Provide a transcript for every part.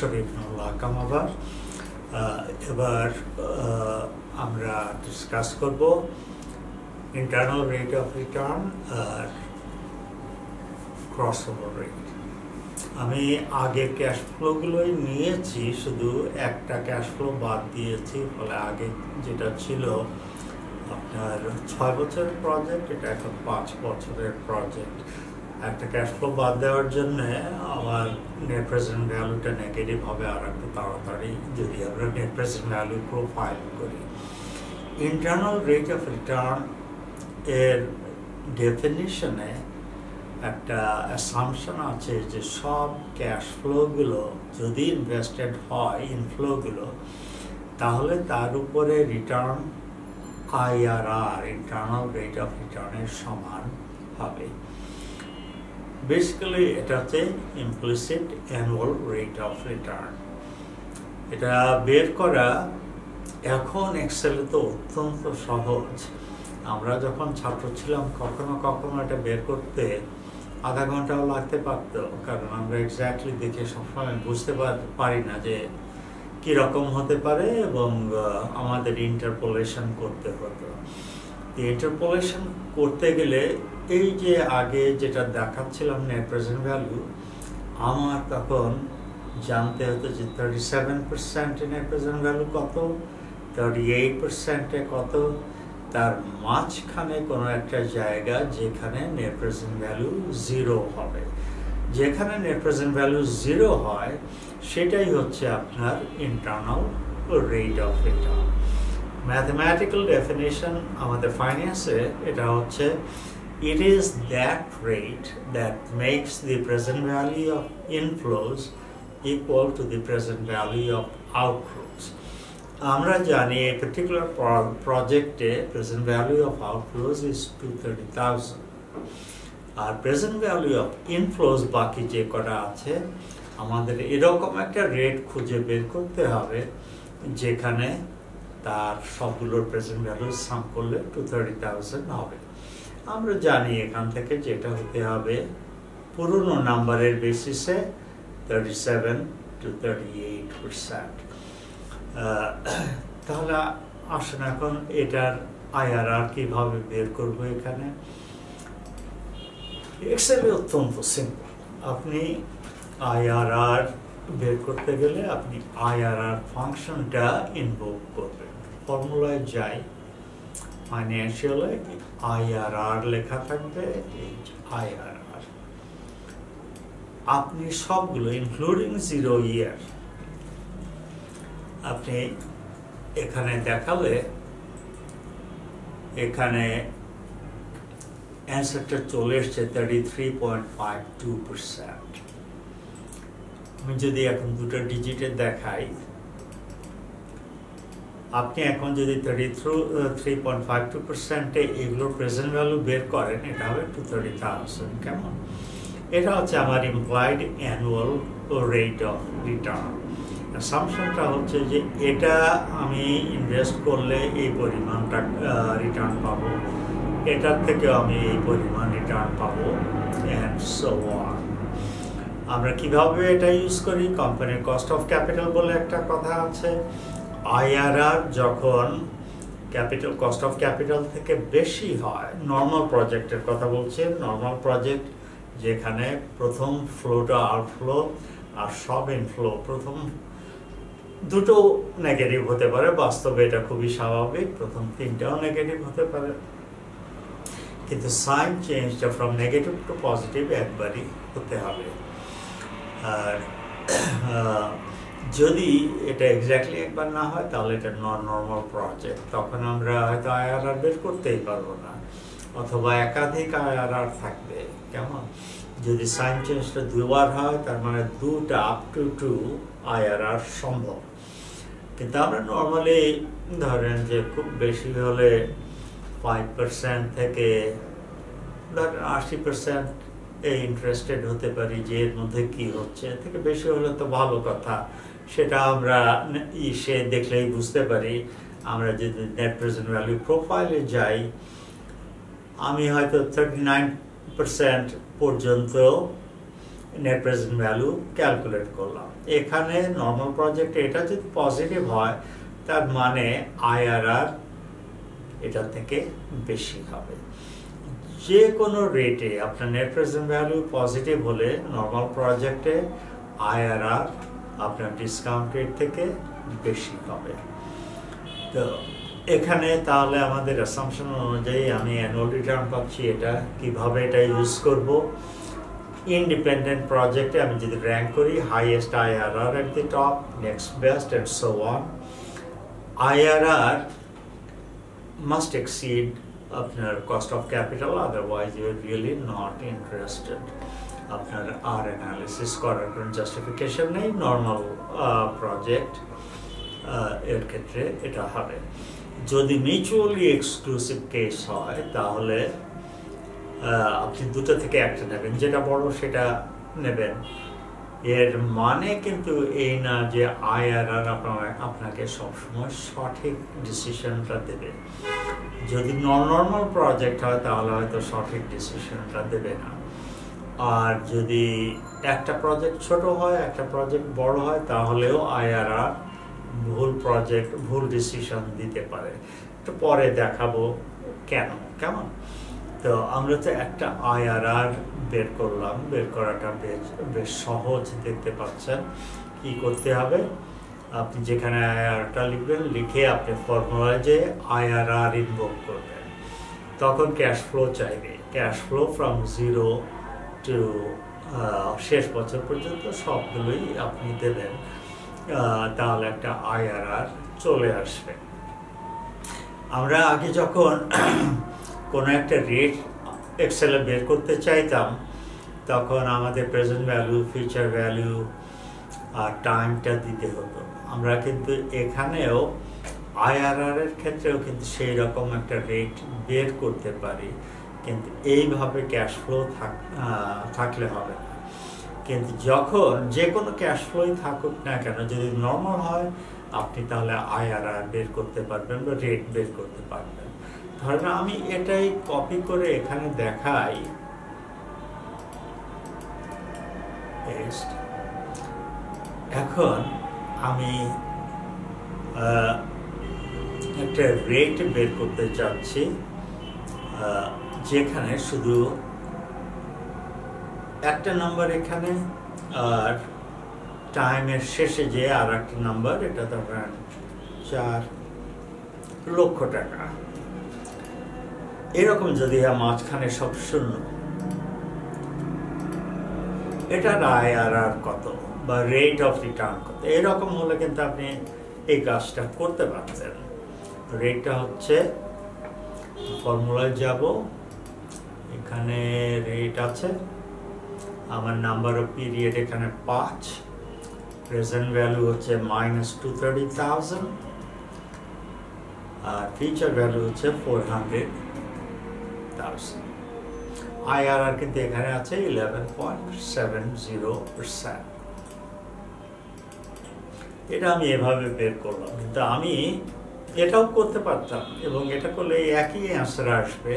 শরীফ কামাবার। এবার আমরা ডিসকাস করব ইন্টারনাল রেট অফ রিটার্ন আর ক্রসওভার রেট। আমি আগের ক্যাশ ফ্লোগুলোই নিয়েছি, শুধু একটা ক্যাশ ফ্লো বাদ দিয়েছি, ফলে আগে যেটা ছিল আপনার 6 বছরের প্রজেক্ট, এটা এখন 5 বছরের প্রজেক্ট। একটা ক্যাশ ফ্লো বাদ দেওয়ার জন্য আমার নেট প্রেজেন্ট ভ্যালুটা নেগেটিভ হবে আর একটু তাড়াতাড়ি যদি আমরা নেট প্রেজেন্ট ভ্যালু প্রোফাইল করি। ইন্টারনাল রেট অফ রিটার্ন এর ডেফিনিশনে একটা অ্যাসাম্পশন আছে যে সব ক্যাশ ফ্লোগুলো যদি ইনভেস্টেড হয় ইনফ্লোগুলো, তাহলে তার উপরে return IRR internal rate of রিটার্নের সমান হবে। বেসিক্যালি এটা হচ্ছে implicit annual rate of return. এটা বের করা এখন এক্সেলে তো অত্যন্ত সহজ। আমরা যখন ছাত্র ছিলাম কখনো কখনো এটা বের করতে আধা ঘন্টাও লাগতে পারত, কারণ আমরা এক্স্যাক্টলি দেখে সবসময় বুঝতে পারি না যে কীরকম হতে পারে এবং আমাদের ইন্টারপোলেশন করতে হতো। ইন্টারপোলেশন করতে গেলে এই যে আগে যেটা দেখাচ্ছিলাম নেট প্রেজেন্ট ভ্যালু, আমার তখন জানতে হতো যে 37% নেট প্রেজেন্ট ভ্যালু কত, 38% কত, তার মাঝখানে কোনো একটা জায়গা যেখানে নেট প্রেজেন্ট ভ্যালু 0 হবে। যেখানে নেট প্রেজেন্ট ভ্যালু 0 হয় সেটাই হচ্ছে আপনার internal rate of return. Mathematical definition আমাদের ফাইন্যান্সে এটা হচ্ছে it is that rate that makes the present value of inflows equal to the present value of outflows. আমরা জানি এই পার্টিকুলার প্রজেক্টে present value of outflows is 230,000 আর প্রেজেন্ট ভ্যালু অফ ইনফ্লোজ বাকি যে কটা আছে আমাদের এরকম একটা রেট খুঁজে বের করতে হবে যেখানে তার সবগুলোর প্রেজেন্ট ভ্যালু সাম করলে 230,000 হবে। আমরা জানি এখান থেকে যেটা হতে হবে পুরনো নাম্বারের বেসিসে 37 to 38%। তাহলে আসেন এখন এটার IRR কিভাবে বের করবো। এখানে এক্সেলে অত্যন্ত সিম্পল। আপনি IRR বের করতে গেলে আপনি IRR ফাংশনটা ইনভোক করবেন। ফর্মুলায় যাই, ফাইন্যান্সিয়ালে IRR লেখা থাকবে, IRR আপনি সবগুলো ইনক্লুডিং 0 ইয়ার আপনি এখানে দেখালে এখানে অ্যান্সারটা চলে এসছে 33.52%। আমি যদি এখন দুটো ডিজিটে দেখাই, আপনি এখন যদি 33.52% এগুলোর প্রেজেন্ট ভ্যালু বের করেন, এটা হবে 230,000। কেমন? এটা হচ্ছে আমার implied annual rate of return. অ্যাসাম্পশনটা হচ্ছে যে এটা আমি ইনভেস্ট করলে এই পরিমাণটা রিটার্ন পাবো, এটার থেকেও আমি এই পরিমাণ রিটার্ন পাবো, অ্যান্ড সো অন। আমরা কিভাবে এটা ইউজ করি? কোম্পানির কস্ট অফ ক্যাপিটাল বলে একটা কথা আছে। IRR যখন ক্যাপিটাল কস্ট অফ ক্যাপিটাল থেকে বেশি হয়, নর্মাল প্রজেক্টের কথা বলছে, নর্মাল প্রজেক্ট যেখানে প্রথম ফ্লোটা আউটফ্লো আর সব ইনফ্লো, প্রথম দুটো নেগেটিভ হতে পারে, বাস্তবে এটা খুবই স্বাভাবিক, প্রথম 3টাও নেগেটিভ হতে পারে, কিন্তু সাইন চেঞ্জটা ফ্রম নেগেটিভ টু পজিটিভ একবারই হতে হবে। আর যদি এটা এক্স্যাক্টলি একবার না হয় তাহলে এটা নর্মাল প্রজেক্ট, তখন আমরা হয়তো IRR বের করতেই পারবো না, অথবা একাধিক IRR থাকবে। কেমন? যদি সাইন চেঞ্জটা 2বার হয় তার মানে 2টা আপ টু 2 IRR সম্ভব। কিন্তু আমরা নর্মালি ধরেন যে খুব বেশি হলে 5% থেকে ধরেন 80% ইন্টারেস্টেড হতে পারি যে এর মধ্যে কি হচ্ছে। এর থেকে বেশি হলে তো ভালো কথা, সেটা আমরা সে দেখলেই বুঝতে পারি। আমরা যদি নেট প্রেজেন্ট ভ্যালু প্রোফাইলে যাই, আমি হয়তো 39% পর্যন্ত নেট প্রেজেন্ট ভ্যালু ক্যালকুলেট করলাম। এখানে নর্মাল প্রজেক্টে এটা যদি পজিটিভ হয় তার মানে আইআরআর এটা থেকে বেশি হবে। যে কোনো রেটে আপনার নেট প্রেজেন্ট ভ্যালু পজিটিভ হলে নর্মাল প্রজেক্টে আইআরআর আপনার ডিসকাউন্ট রেট থেকে বেশি হবে। তো এখানে তাহলে আমাদের অ্যাসাম্পশন অনুযায়ী আমি অ্যানুয়াল রিটার্ন পাচ্ছি। এটা কিভাবে এটা ইউজ করব, ইন্ডিপেন্ডেন্ট প্রজেক্টে আমি যদি র্যাঙ্ক করি highest IRR at the top, next best and so on. IRR must exceed আপনার cost of capital, otherwise you are really not interested. আপনার আর অ্যানালিসিস করার কোনো জাস্টিফিকেশন নেই। নর্মাল প্রজেক্ট এর ক্ষেত্রে এটা হবে। যদি মিউচুয়ালি এক্সক্লুসিভ কেস হয় তাহলে আপনি দুটো থেকে একটা নেবেন, যেটা বড় সেটা নেবেন। এর মানে কিন্তু এই না যে আইআরআর আপনাকে সবসময় সঠিক ডিসিশনটা দেবে। যদি নর্মাল প্রজেক্ট হয় তাহলে হয়তো সঠিক ডিসিশনটা দেবে না। আর যদি একটা প্রজেক্ট ছোট হয় একটা প্রজেক্ট বড় হয় তাহলেও আইআরআর ভুল ডিসিশন দিতে পারে। একটু পরে দেখাবো কেমন। তো আমরা তো একটা আইআরআর বের করলাম, বের করাটা বেশ সহজ দেখতে পাচ্ছেন। কি করতে হবে, আপনি যেখানে আইআরআরটা লিখবেন, লিখে আপনি ফর্মুলায় যে আইআরআর ইনভোক করবেন, তখন ক্যাশ ফ্লো চাইবে। ক্যাশ ফ্লো ফ্রম 0 টু শেষ বছর পর্যন্ত সবগুলোই আপনি দেবেন, তাহলে একটা আইআরআর চলে আসবে। আমরা আগে যখন কোনো একটা রেট এক্সেলে বের করতে চাইতাম তখন আমাদের প্রেজেন্ট ভ্যালু, ফিউচার ভ্যালু আর টাইমটা দিতে হতো। আমরা কিন্তু এখানেও আইআরআর এর ক্ষেত্রেও কিন্তু সেই রকম একটা রেট বের করতে পারি, কিন্তু এইভাবে ক্যাশ ফ্লো থাকলে হবে না। কিন্তু যখন যে কোনো ক্যাশ ফ্লোই থাকুক না কেন, যদি নর্মাল হয় আপনি তাহলে আইআরআর বের করতে পারবেন বা রেট বের করতে পারবেন। ধরেন আমি এটাই কপি করে এখানে দেখাই, এখন আমি একটা রেট বের করতে চাচ্ছি যেখানে শুধু একটা নাম্বার এখানে আর টাইমের শেষে যে আর একটা নাম্বার, এটা ধরেন 4 লক্ষ টাকা। এরকম যদি মাঝখানে সব শূন্য, এটার আইআরআর কত বা রেট অফ রিটার্ন কত, এরকম হলে কিন্তু আপনি এই কাজটা করতে পারতেন। রেটটা হচ্ছে, ফর্মুলায় যাব, এখানে রেট আছে, আমার নাম্বার অফ পিরিয়ড এখানে 5, প্রেজেন্ট ভ্যালু হচ্ছে -230,000 আর ফিউচার ভ্যালু হচ্ছে 400,000। আইআরআর কিন্তু এখানে আছে 11.70%। এটা আমি এভাবে বের করলাম, কিন্তু আমি এটাও করতে পারতাম এবং এটা করলে একই অ্যান্সার আসবে।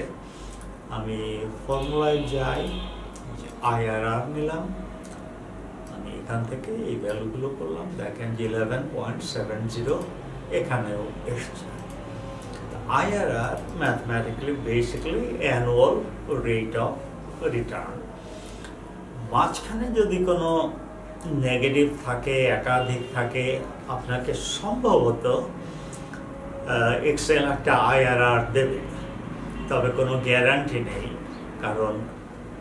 আমি ফর্মুলায় যাই, আইআরআর নিলাম, আমি এখান থেকে এই ভ্যালুগুলো করলাম, দেখেন যে 11.70 এখানেও এসছে। IRR mathematically basically annual rate of return. মাঝখানে যদি কোনো নেগেটিভ থাকে, একাধিক থাকে, আপনাকে সম্ভবত এক্সেল একটা আইআরআর দেবে, তবে কোনো গ্যারান্টি নেই, কারণ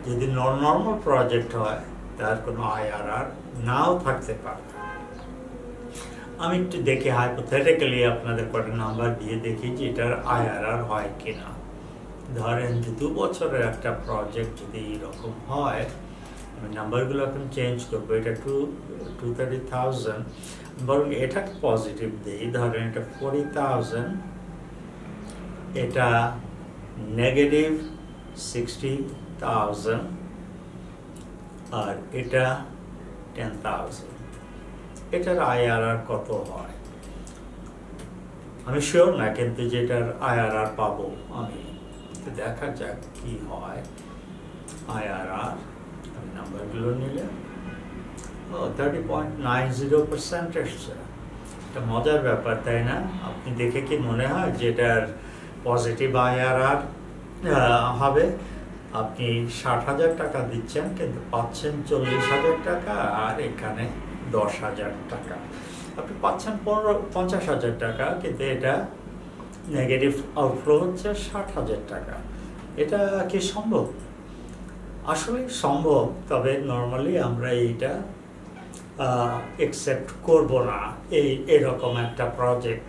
যদি নর্মাল প্রজেক্ট হয় তার কোনো আইআরআর নাও থাকতে পারে। আমি একটু দেখি হাইপোথেটিক্যালি আপনাদের কটা নাম্বার দিয়ে দেখি যে এটার আইআরআর হয় কিনা। ধরেন যে 2 বছরের একটা প্রজেক্ট যদি এরকম হয়, আমি নাম্বারগুলো এখন চেঞ্জ করবো। এটা 230,000, বরং এটাকে পজিটিভ দিই, ধরেন এটা 40,000, এটা -60,000 আর এটা 10,000। এটার আইআরআর কত হয় আমি শিওর না, কিন্তু যেটার আইআরআর পাবো আমি, দেখা যাক কি হয় আইআরআর। আমি নাম্বারগুলো নিলাম, 30.90% এসছে। এটা মজার ব্যাপার, তাই না? আপনি দেখে কি মনে হয় যে এটার পজিটিভ IRR হবে? আপনি 60,000 টাকা দিচ্ছেন কিন্তু পাচ্ছেন 40,000 টাকা, আর এখানে 10,000 টাকা। আপনি পাচ্ছেন 50,000 টাকা, কিন্তু এটা নেগেটিভ আউটফ্লো হচ্ছে 60,000 টাকা। এটা কি সম্ভব? আসলে সম্ভব, তবে নর্মালি আমরা এইটা একসেপ্ট করব না এরকম একটা প্রজেক্ট,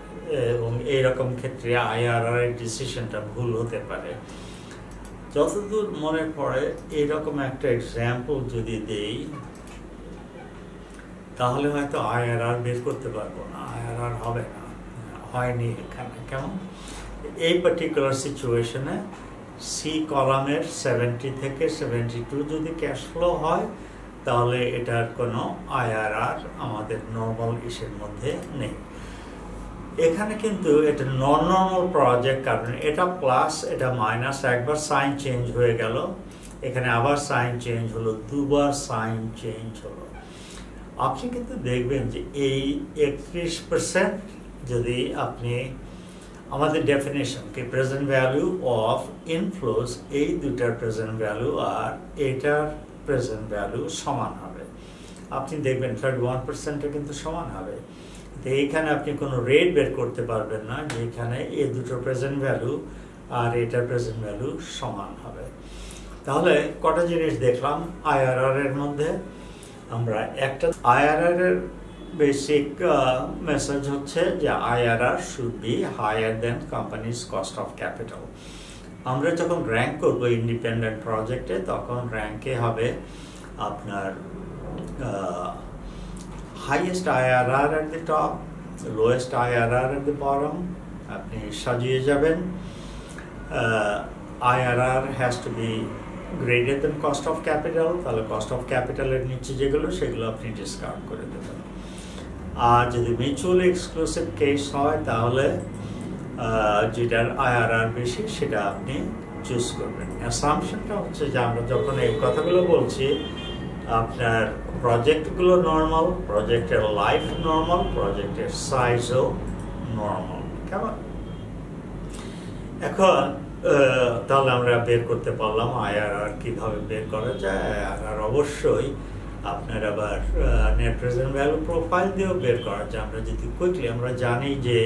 এবং এইরকম ক্ষেত্রে IRR এর ডিসিশনটা ভুল হতে পারে। যতদূর মনে পড়ে এরকম একটা এক্সাম্পল যদি দেই, তাহলে হয়তো IRR বের করতে পারবো না, IRR হবে না, হয়নি এখানে। কেমন? এই পার্টিকুলার সিচুয়েশনে সি কলামের 70 থেকে 72 যদি ক্যাশ ফ্লো হয়, তাহলে এটার কোনো IRR আমাদের নর্মাল ইসের মধ্যে নেই। এখানে কিন্তু এটা নন নর্মাল প্রজেক্ট, কারণ এটা প্লাস এটা মাইনাস, একবার সাইন চেঞ্জ হয়ে গেল, এখানে আবার সাইন চেঞ্জ হলো, দুবার সাইন চেঞ্জ হলো। আপনি কিন্তু দেখবেন যে এই 31% যদি আপনি আমাদের ডেফিনেশন কি প্রেজেন্ট ভ্যালু অফ ইনফ্লোজ, এই দুটার প্রেজেন্ট ভ্যালু আর এটার প্রেজেন্ট ভ্যালু সমান হবে। আপনি দেখবেন 31% কিন্তু সমান হবে। তো এইখানে আপনি কোনো রেট বের করতে পারবেন না যে এখানে এই দুটো প্রেজেন্ট ভ্যালু আর এটার প্রেজেন্ট ভ্যালু সমান হবে। তাহলে কটা জিনিস দেখলাম IRR এর মধ্যে। আমরা একটা IRR এর বেসিক মেসেজ হচ্ছে যে IRR should be higher than company's cost of capital. আমরা যখন র্যাঙ্ক করব ইন্ডিপেন্ডেন্ট প্রজেক্টে, তখন র্যাঙ্কে হবে আপনার highest IRR at the top, lowest IRR at the bottom. আপনি সাজিয়ে যাবেন। IRR has to be greater than cost of capital, তাহলে cost of capital এর নিচে যেগুলো সেগুলো আপনি ডিসকাউন্ট করে দেবেন। আর যদি মিউচুয়াল এক্সক্লুসিভ কেস হয়, তাহলে যেটার IRR বেশি সেটা আপনি চুজ করবেন। অ্যাসাম্পশনটা হচ্ছে যে আমরা যখন এই কথাগুলো বলছি, আপনার প্রজেক্টগুলো নর্মাল, প্রজেক্টের লাইফ নর্মাল, প্রজেক্টের সাইজও নর্মাল। কেমন? এখন তাহলে আমরা বের করতে পারলাম IRR কিভাবে বের করা যায়। IRR অবশ্যই আপনার আবার নেট প্রেজেন্ট ভ্যালু প্রোফাইল দিয়েও বের করা যায়। আমরা যদি কুইকলি, আমরা জানি যে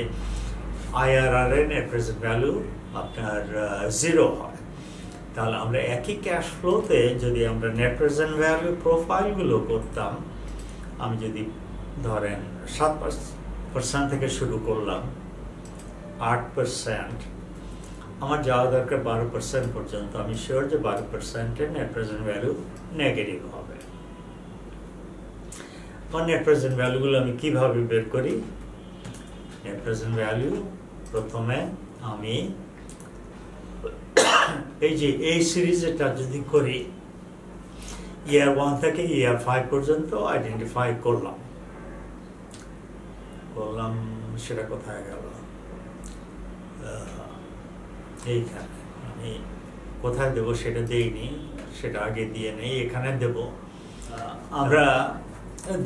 IRR এর নেট প্রেজেন্ট ভ্যালু আপনার 0 হয়, তাহলে আমরা একই ক্যাশ ফ্লোতে যদি আমরা নেট প্রেজেন্ট ভ্যালু প্রোফাইলগুলো করতাম, আমি যদি ধরেন 7% থেকে শুরু করলাম, 8%, আমার যাওয়া দরকার 12% পর্যন্ত। আমি শিওর যে 12%-এর নেট প্রেজেন্ট ভ্যালু নেগেটিভ হবে। নেট প্রেজেন্ট ভ্যালুগুলো আমি কিভাবে বের করি? নেট প্রেজেন্ট ভ্যালু প্রথমে আমি এই যে এই সিরিজটা যদি করি, ইয়ার 1 থেকে ইয়ার 5 পর্যন্ত আইডেন্টিফাই করলাম, সেটা কোথায় গেল? এইখানে আমি কোথায় দেব সেটা দেইনি, সেটা আগে দিয়ে নেই, এখানে দেব। আমরা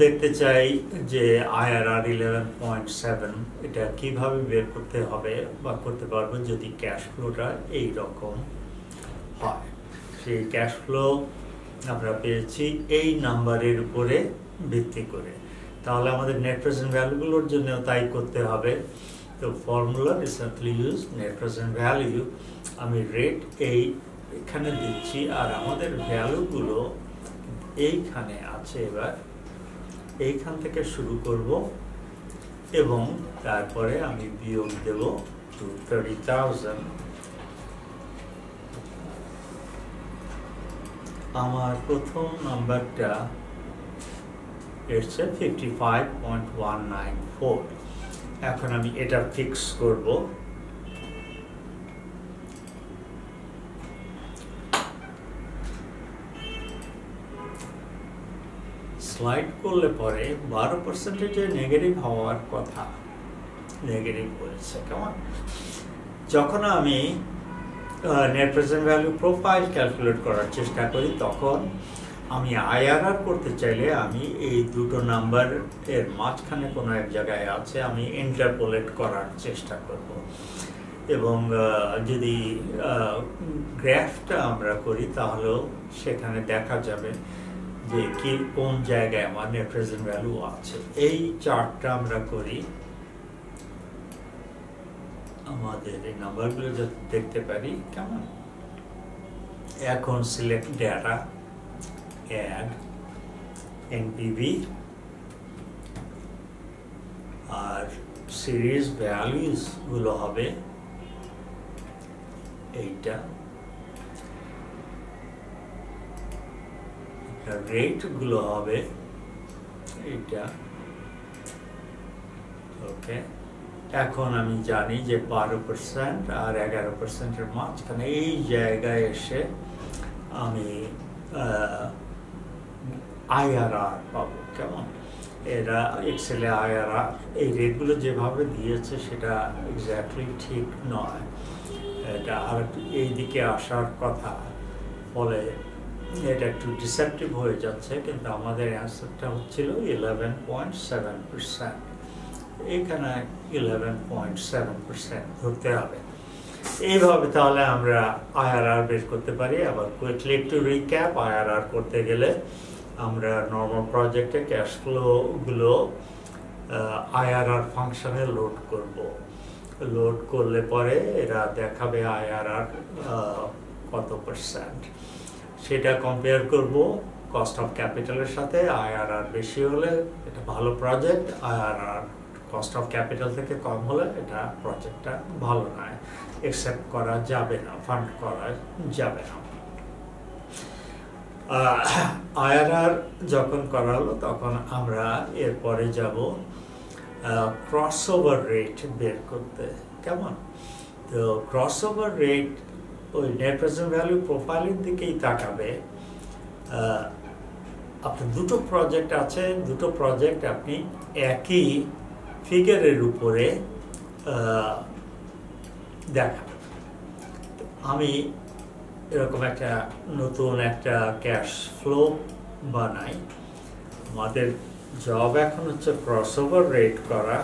দেখতে চাই যে IRR 11.7 এটা কিভাবে বের করতে হবে বা করতে পারবো যদি ক্যাশ ফ্লোটা এইরকম হয়। সেই ক্যাশ ফ্লো আমরা পেয়েছি এই নাম্বারের উপরে ভিত্তি করে। তাহলে আমাদের নেট প্রেজেন্ট ভ্যালুগুলোর জন্য তাই করতে হবে। তো formula recently use net present value, আমি রেট এইখানে দিচ্ছি, আর আমাদের ভ্যালুগুলো এইখানে আছে। এবার এইখান থেকে শুরু করব এবং তারপরে আমি বিয়োগ দেব 30,000। আমার প্রথম নাম্বারটা এসছে 55.194। এখন আমি এটা ফিক্স করব। স্লাইড করলে পরে 12% নেগেটিভ হওয়ার কথা, নেগেটিভ হয়েছে। কেমন? যখন আমি net present value profile calculate করার চেষ্টা করি, তখন আমি আইআরআর করতে চাইলে আমি এই দুটো নাম্বার এর মাঝখানে কোনো এক জায়গায় আছে, আমি ইন্টারপোলেট করার চেষ্টা করব। এবং যদি গ্রাফটা আমরা করি তাহলেও সেখানে দেখা যাবে যে কোন জায়গায় আমার নেট প্রেজেন্ট ভ্যালু আছে। এই চার্টটা আমরা করি, আমাদের এই নাম্বারগুলো যাতে দেখতে পারি। কেমন? এখন সিলেক্ট ডেটা, অ্যাড এনপিভি, আর সিরিজ ভ্যালুজ গুলো হবে এইটা, রেট গুলো হবে এইটা। ওকে, এখন আমি জানি যে 12% আর 11%-এর মাঝখানে এই জায়গায় এসে আমি আইআরআর পাবো। কেমন? এরা এক্সেলে আইআরআর এই রেটগুলো যেভাবে দিয়েছে সেটা এক্স্যাক্টলি ঠিক নয়, এটা আর এই দিকে আসার কথা, ফলে এটা একটু ডিসেপটিভ হয়ে যাচ্ছে। কিন্তু আমাদের অ্যান্সারটা হচ্ছিল 11.7%, এখানে 11.7% ধরতে হবে। এইভাবে তাহলে আমরা আইআরআর বের করতে পারি। আবার কুইকলি একটু রিক্যাপ, আইআরআর করতে গেলে আমরা নর্মাল প্রজেক্টে ক্যাশ ফ্লোগুলো আইআরআর ফাংশনে লোড করব। লোড করলে পরে এরা দেখাবে আইআরআর কত %, সেটা কম্পেয়ার করব কস্ট অফ ক্যাপিটালের সাথে। আইআরআর বেশি হলে এটা ভালো project, IRR cost of capital থেকে কম হলে এটা প্রজেক্টটা ভালো নয়, অ্যাকসেপ্ট করা যাবে না, ফান্ড করা যাবে না। আইআরআর যখন করা হলো তখন আমরা এরপরে যাব ক্রসওভার রেট বের করতে। কেমন? তো ক্রসওভার রেট ওই নেট প্রেজেন্ট ভ্যালু প্রোফাইলের দিকেই তাকাবে। আপনার দুটো প্রজেক্ট আছে, দুটো প্রজেক্ট আপনি একই ফিগারের উপরে দেখাবেন। আমি এরকম একটা নতুন একটা ক্যাশ ফ্লো বানাই। আমাদের জব এখন হচ্ছে ক্রসওভার রেট করা।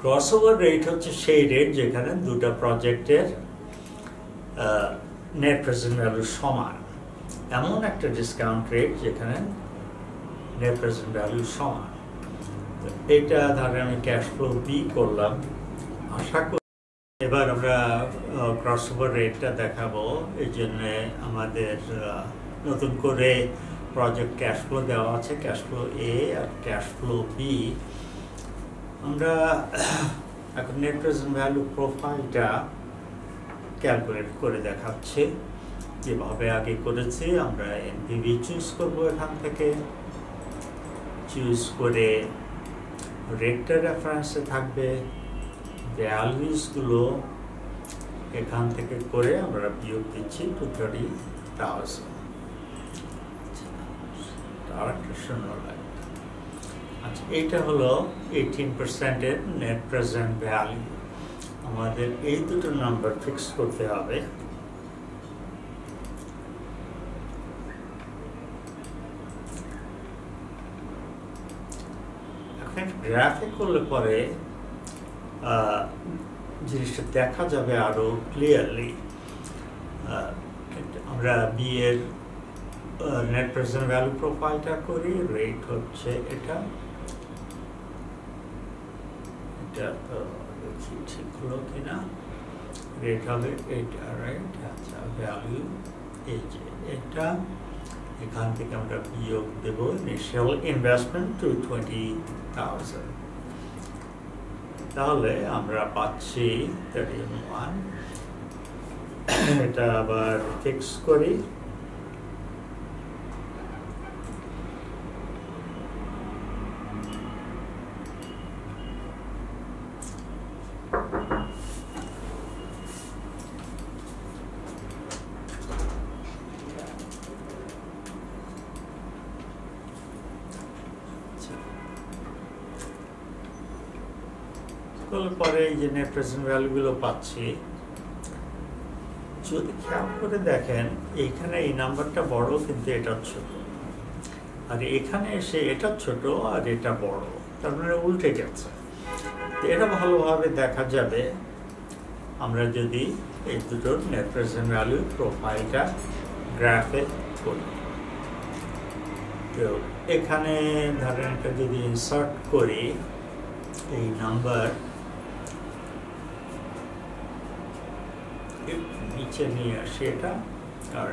ক্রসওভার রেট হচ্ছে সেই রেট যেখানে দুটো প্রজেক্টের নেট প্রেজেন্ট ভ্যালু সমান, এমন একটা ডিসকাউন্ট রেট যেখানে নেট প্রেজেন্ট ভ্যালু সমান। এটা ধরে আমি ক্যাশ ফ্লো বি করলাম। আশা করি এবার আমরা ক্রসওভার রেটটা দেখাবো। এই জন্য আমাদের নতুন করে প্রজেক্ট ক্যাশ ফ্লো দেওয়া আছে, ক্যাশ ফ্লো এ আর ক্যাশ ফ্লো বি। আমরা এখন নেট প্রেজেন্ট ভ্যালু প্রোফাইলটা ক্যালকুলেট করে দেখাচ্ছি যেভাবে আগে করেছি। আমরা এনপিভি চুজ করব, এখান থেকে চুজ করে রেটটা রেফারেন্সে থাকবে, ভ্যালুজগুলো এখান থেকে করে আমরা বিয়োগ দিচ্ছি 230,000। আচ্ছা, এইটা হলো 18%-এর নেট প্রেজেন্ট ভ্যালু। আমাদের এই দুটো নাম্বার ফিক্স করতে হবে। এখন গ্রাফে করলে পরে জিনিসটা দেখা যাবে আরো ক্লিয়ারলি। আমরা বি এর নেট প্রেজেন্ট ভ্যালু প্রোফাইলটা করি, রেট হচ্ছে এটা। এটা তো দেখি ঠিক হলো কিনা, রেট হবে এটা, রাইট? আচ্ছা, ভ্যালু এই যে এটা, এখান থেকে আমরা বিয়োগ দেব ইনিশিয়াল ইনভেস্টমেন্ট 220,000। তাহলে আমরা পাচ্ছি 31। এটা আবার ফিক্স করি। পরে এই যে নেট প্রেজেন্ট ভ্যালুগুলো পাচ্ছি যদি খেয়াল করে দেখেন এইখানে এই নাম্বারটা বড় কিন্তু এটা ছোট, আর এখানে এসে এটা ছোট আর এটা বড়, তার মানে উল্টে গেছে। এটা ভালোভাবে দেখা যাবে আমরা যদি এই দুটোর নেট প্রেজেন্ট ভ্যালু প্রোফাইলটা গ্রাফে করি। তো এখানে ধরেন একটা যদি ইনসার্ট করি এই নাম্বার নিচে নিয়ে আসি এটা, আর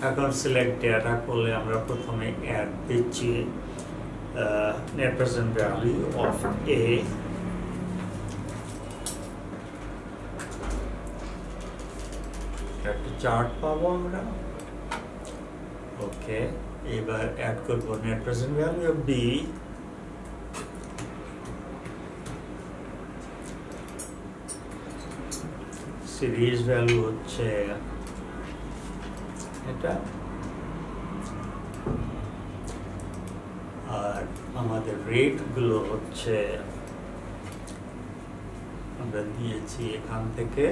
এখন সিলেক্ট ডেটা করলে আমরা প্রথমে অ্যাড দিচ্ছি net present value of A, একটা চার্ট পাবো আমরা। ওকে, এবার অ্যাড করবো net present value of B, series value হচ্ছে এটা, আর আমাদের রেট গুলো হচ্ছে আমরা দিয়েছি এখান থেকে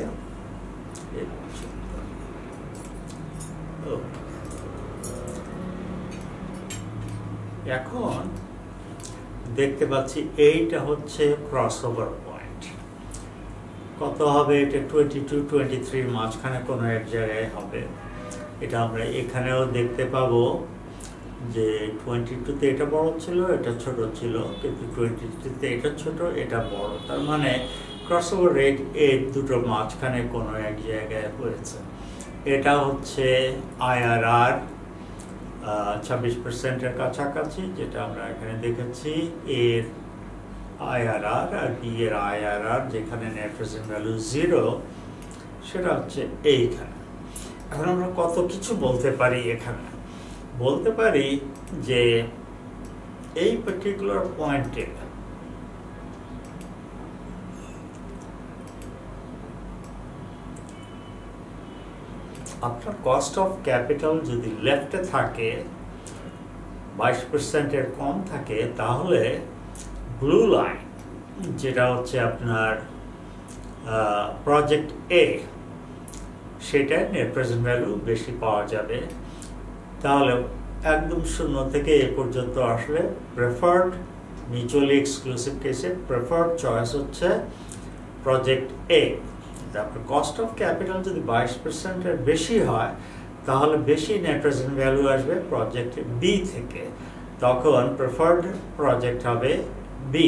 এখন দেখতে পাচ্ছি এইটা হচ্ছে ক্রস ওভার পয়েন্ট। কত হবে এটা? 22, 23 মাঝখানে কোনো এক জায়গায় হবে। এটা আমরা এখানেও দেখতে পাবো যে 22-তে এটা বড় ছিল, এটা ছোট ছিল, কিন্তু 23-তে এটা ছোট, এটা বড়। তার মানে ক্রস ওভার রেট এই দুটো মাঝখানে কোনো এক জায়গায় হয়েছে। এটা হচ্ছে IRR 26%-এর কাছাকাছি, যেটা আমরা এখানে দেখেছি। এর IRR আর বি এর IRR, যেখানে নেট প্রেজেন্ট ভ্যালু 0, সেটা হচ্ছে এইখানে। এখন আমরা কত কিছু বলতে পারি এখানে। বলতে পারি যে এই পার্টিকুলার পয়েন্টে আপনার কস্ট অফ ক্যাপিটাল যদি লেফটে থাকে, 22%-এর কম থাকে, তাহলে ব্লু লাইন যেটা হচ্ছে আপনার প্রজেক্ট এ, সেটার নেট প্রেজেন্ট ভ্যালু বেশি পাওয়া যাবে। তাহলে একদম 0 থেকে এ পর্যন্ত আসলে প্রেফার্ড, মিউচুয়ালি এক্সক্লুসিভ কেসে প্রেফার্ড চয়েস হচ্ছে প্রজেক্ট এ। তারপর কস্ট অফ ক্যাপিটাল যদি 22%-এর বেশি হয়, তাহলে বেশি নেট প্রেজেন্ট ভ্যালু আসবে প্রজেক্ট বি থেকে, তখন প্রেফার্ড প্রজেক্ট হবে বি।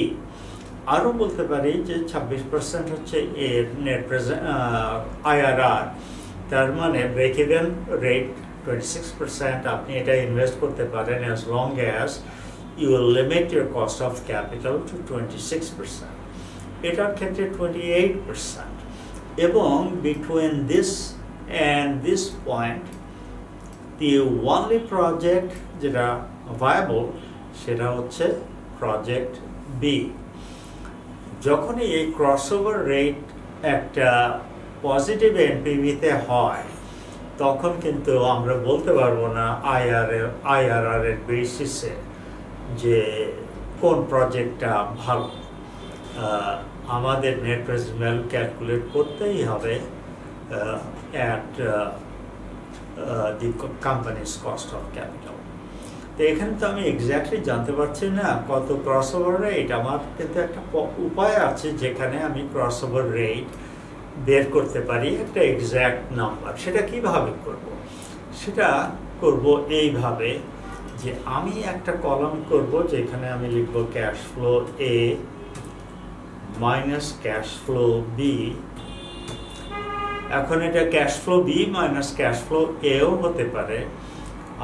আরও বলতে পারি যে 26% হচ্ছে এর নেট প্রেজেন্ট IRR, তার মানে ব্রেক ইভেন রেট 26%। আপনি এটা ইনভেস্ট করতে পারেন as long as you will limit your cost of capital to 26%। এটার ক্ষেত্রে 28%। এবং between this and this point, the only project যেটা viable সেটা হচ্ছে প্রজেক্ট বি। যখনই এই ক্রসওভার রেট একটা পজিটিভ এনপিভিতে হয়, তখন কিন্তু আমরা বলতে পারবো না IRR এর বেসিসে যে কোন প্রজেক্টটা ভালো। আমাদের নেট প্রেজেন্ট ভ্যালু ক্যালকুলেট করতেই হবে at the companies cost of capital. তো এখানে তো আমি এক্স্যাক্টলি জানতে পারছি না কত ক্রস ওভার রেট। আমার কিন্তু একটা উপায় আছে যেখানে আমি ক্রস ওভার রেট বের করতে পারি একটা এক্স্যাক্ট নাম্বার। সেটা কিভাবে করব? সেটা করব এইভাবে যে আমি একটা কলাম করব যেখানে আমি লিখব cash flow A minus cash flow B. এখন এটা cash flow B minus cash flow এও হতে পারে।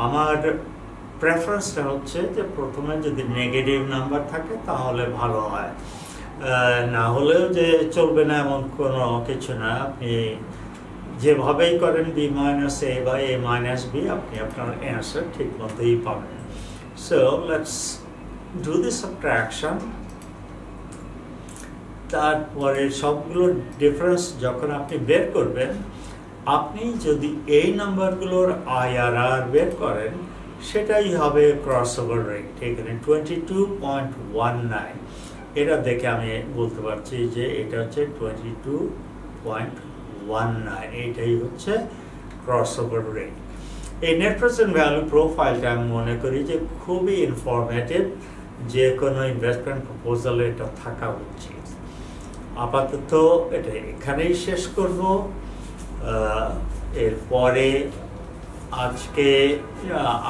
আমার প্রেফারেন্সটা হচ্ছে যে প্রথমে যদি নেগেটিভ নাম্বার থাকে তাহলে ভালো হয়, না হলেও যে চলবে না এমন কোনো কিছু না। আপনি যেভাবেই করেন বি মাইনাস এ বা এ মাইনাস বি, আপনি আপনার অ্যান্সার ঠিক মতোই পাবেন। So let's do this subtraction. তারপরে সবগুলো ডিফারেন্স যখন আপনি বের করবেন, আপনি যদি এই নাম্বারগুলোর IRR বের করেন, সেটাই হবে ক্রস ওভার রেট। এখানে 22.19, এটা দেখে আমি বলতে পারছি যে এটা হচ্ছে 22.19। 0.19, এইটাই হচ্ছে ক্রসওভার রেট। এই নেট প্রেজেন্ট ভ্যালু প্রোফাইলটা আমি মনে করি যে খুবই ইনফরমেটিভ, যে কোনো ইনভেস্টমেন্ট প্রপোজালে এটা থাকা উচিত। আপাতত এটা এখানেই শেষ করব। এরপরে আজকে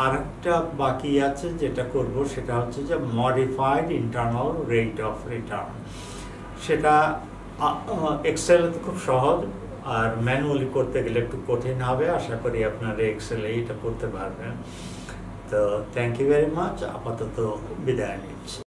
আরেকটা বাকি আছে, যেটা করব সেটা হচ্ছে যে modified internal rate of return. সেটা এক্সেলে তো খুব সহজ, আর ম্যানুয়ালি করতে গেলে একটু কঠিন হবে। আশা করি আপনারা এক্সেলে এটা করতে পারবেন। তো থ্যাংক ইউ ভেরি মাচ, আপাতত বিদায় নিচ্ছি।